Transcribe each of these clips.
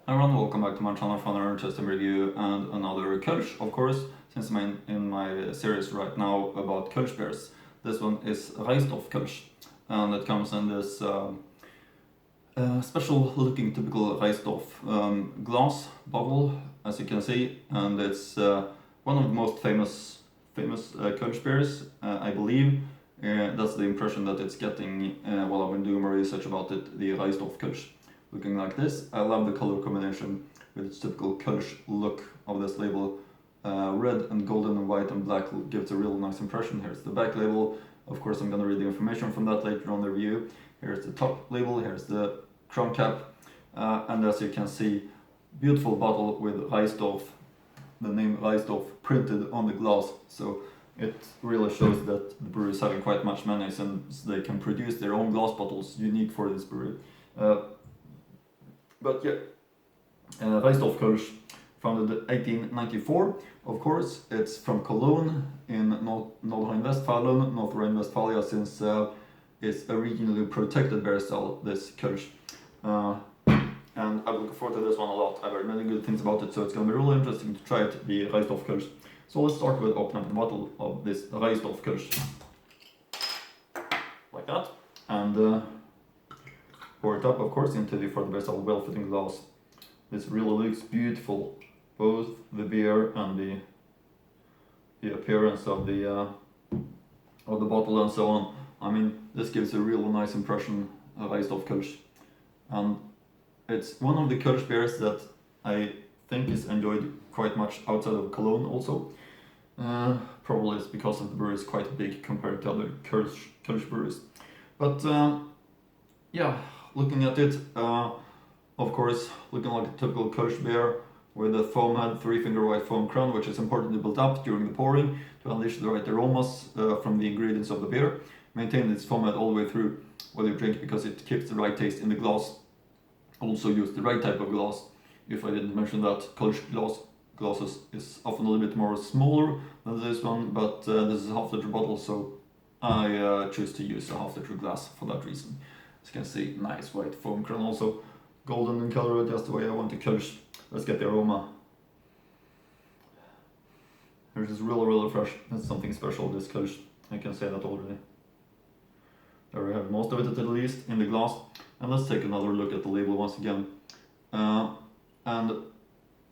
Everyone, welcome back to my channel for another testing review and another Kölsch, of course, since I'm in my series right now about Kölsch beers. This one is Reissdorf Kölsch, and it comes in this special looking typical Reissdorf glass bottle, as you can see, and it's one of the most famous Kölsch beers, I believe. That's the impression that it's getting while I've been doing my research about it, the Reissdorf Kölsch. Looking like this. I love the color combination with its typical Kölsch look of this label. Red and golden and white and black gives a real nice impression. Here's the back label. Of course, I'm gonna read the information from that later on the review. Here's the top label, here's the crown cap, and as you can see, beautiful bottle with Reissdorf, the name Reissdorf printed on the glass. So it really shows that the brewery is having quite much money since they can produce their own glass bottles unique for this brewery. But yeah, Reissdorf Kölsch, founded in 1894. Of course, it's from Cologne in Nordrhein-Westfalen, North Rhine-Westphalia, since it's a regionally protected beer style, this Kölsch. And I'm looking forward to this one a lot. I've heard many good things about it, so it's going to be really interesting to try it, the Reissdorf Kölsch. So let's start with opening up the bottle of this Reissdorf Kölsch. Like that. And pour it up, of course, into the for the best of well-fitting glass. This really looks beautiful, both the beer and the appearance of the bottle and so on. I mean, this gives a really nice impression of Reissdorf Kölsch, and it's one of the Kölsch beers that I think is enjoyed quite much outside of Cologne also. Probably it's because of the brewery is quite big compared to other Kölsch breweries, but yeah. Looking at it, of course, looking like a typical Kölsch beer with a foam head, 3-finger white foam crown, which is important to build up during the pouring to unleash the right aromas from the ingredients of the beer. Maintain its foam head all the way through while you drink because it keeps the right taste in the glass. Also use the right type of glass. If I didn't mention that, Kölsch glasses is often a little bit more smaller than this one, but this is a half-liter bottle, so I choose to use a half-liter glass for that reason. As you can see, nice white foam crown, also golden in color, just the way I want the Kölsch. Let's get the aroma. This is really fresh. That's something special, this Kölsch. I can say that already. There we have most of it at least in the glass. And let's take another look at the label once again. And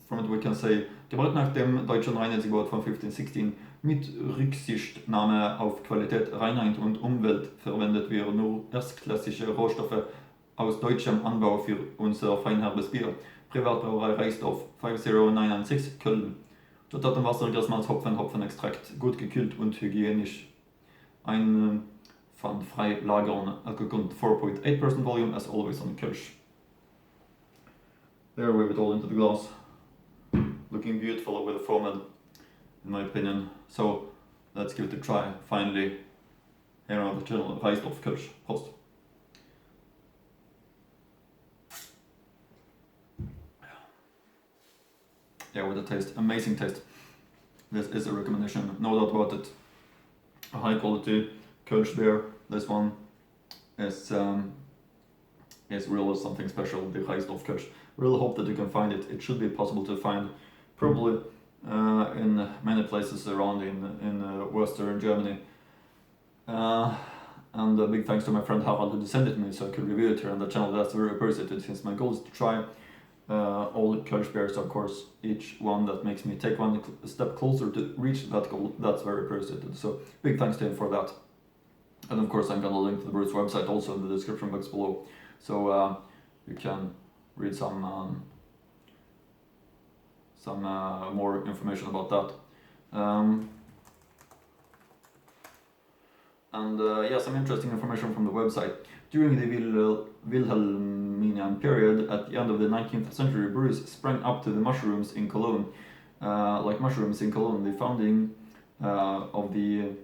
from it we can say, gebaut nach dem deutschen Reinheitsgebot von 1516 mit Rücksichtnahme auf Qualität, Reinheit und Umwelt verwendet wir nur erstklassige Rohstoffe aus deutschem Anbau für unser feinherbes Bier. Privatbrauerei Reissdorf 50916 Köln. Zutaten Wasser, Grasmalz, Hopfen, Hopfenextrakt, gut gekühlt und hygienisch. Pfandfrei lagern, alcohol content 4.8% volume as always on Kölsch. There we have it all into the glass. Looking beautiful with the foam head, in my opinion. So let's give it a try. Finally, here on the channel, Reissdorf Kölsch. Prost. Yeah, with the taste, amazing taste. This is a recommendation, no doubt about it. A high quality Kölsch beer. This one is really something special. The Reissdorf Kölsch. Really hope that you can find it. It should be possible to find. Probably in many places around in Western Germany. And a big thanks to my friend Harald who sent it to me so I could review it here on the channel. That's very appreciated since my goal is to try all Kölsch beers, of course. Each one that makes me take one step closer to reach that goal, that's very appreciated. So big thanks to him for that. And of course I'm gonna link to the brewery's website also in the description box below. So you can read some more information about that. Yeah, some interesting information from the website. During the Wilhelminian period, at the end of the 19th century, breweries sprang up to the mushrooms in Cologne. Like mushrooms in Cologne, the founding of the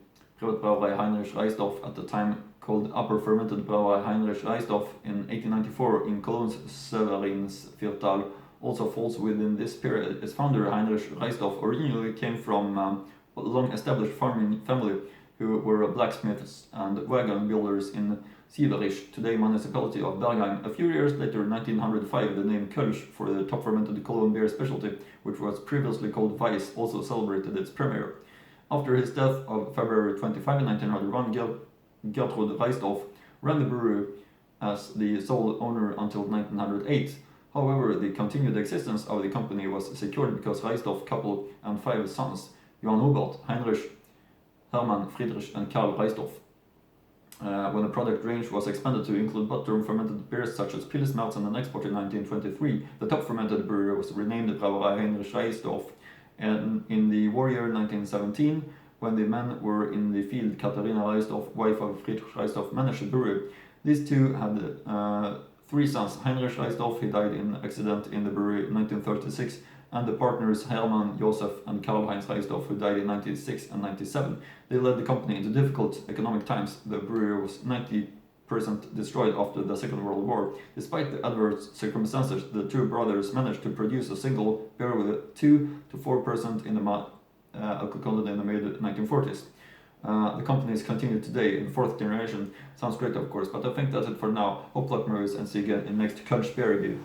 Privatbrauerei Heinrich Reissdorf, at the time called Upper Fermented Brauerei Heinrich Reissdorf in 1894 in Cologne's Severinsviertal, also falls within this period. Its founder, Heinrich Reissdorf, originally came from a long-established farming family who were blacksmiths and wagon builders in Sieverich, today municipality of Bergheim. A few years later, 1905, the name Kölsch for the top fermented Cologne beer specialty, which was previously called Weiss, also celebrated its premiere. After his death of February 25, 1901, Gertrud Reissdorf ran the brewery as the sole owner until 1908. However, the continued existence of the company was secured because Reissdorf couple and 5 sons, Johann Hubert, Heinrich, Hermann, Friedrich and Karl Reissdorf. When the product range was expanded to include bottom fermented beers such as Pils, Malzen and export in 1923, the top fermented brewery was renamed Brauerei Heinrich Reissdorf. And in the war year 1917, when the men were in the field, Katharina Reissdorf, wife of Friedrich Reissdorf, managed the brewery. These two had 3 sons. Heinrich Reissdorf, he died in an accident in the brewery in 1936, and the partners Hermann, Josef and Karl-Heinz Reissdorf, who died in 1996 and 1997. They led the company into difficult economic times. The brewery was 90% destroyed after the Second World War. Despite the adverse circumstances, the two brothers managed to produce a single beer with 2 to 4% in the alcohol content in the mid-1940s. The company is continued today in 4th generation. Sounds great, of course, but I think that's it for now. Hope luck, Maurice, and see you again in next Kölsch beer review.